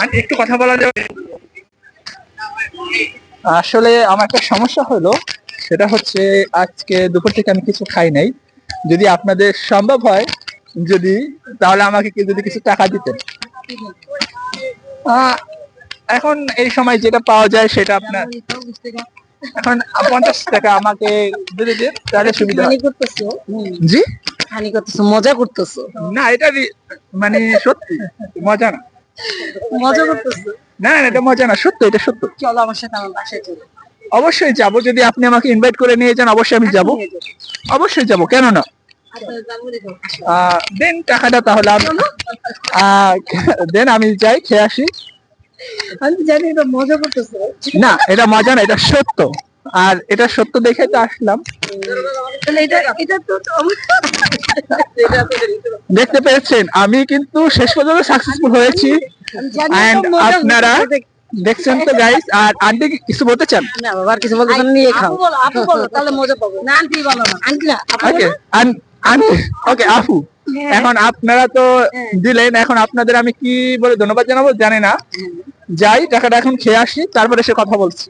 আর একটু কথা বলা যাবে? আসলে আমার একটা সমস্যা হলো, সেটা হচ্ছে আজকে দুপুর থেকে আমি কিছু খাই নাই। যদি আপনাদের সম্ভব হয়, যদি, তাহলে আমাকে যদি কিছু টাকা দিতেন। আহ, এখন এই সময় যেটা পাওয়া যায় সেটা আপনার, এখন 50 টাকা আমাকে যদি দেন তাহলে সুবিধা হয়। জি, হানি করতেছো, মজা করতেছো? না এটা মানে সত্যি মজা না। মজা করতেছো? না না, এটা মজা না, সত্য, এটা সত্য। চলো আমার সাথে আমার বাসায় চলো। অবশ্যই যাব, যদি আপনি আমাকে ইনভাইট করে নিয়ে যান অবশ্যই আমি যাব। অবশ্যই যাব, কেন না। দেন টাকাটা তাহলে আহ, দেন আমি যাই, খেয়ে আসি। আমি জানি এটা মজা করতেছো। না এটা মজা না, এটা সত্য। আর এটা সত্য দেখে তো আসলাম। তাহলে এটা তো দেখতে পেয়েছেন আমি কিন্তু শেষ পর্যন্ত সাকসেসফুল হয়েছি। And আপনারা দেখছেন তো গাইস। আর আন্টি কিছু বলতে চান? না বাবা, আর কিছু বলতে চান, নিয়ে খাও। আপু বলো, তাহলে মজা পাবো। না আন্টি বলো না, আন্টি না, আপু ওকে, ওকে আপু। এখন আপনারা তো দিলেন, এখন আপনাদের আমি কি বলে ধন্যবাদ জানাবো জানি না। যাই, টাকাটা এখন খেয়ে আসি, তারপরে সে কথা বলছি।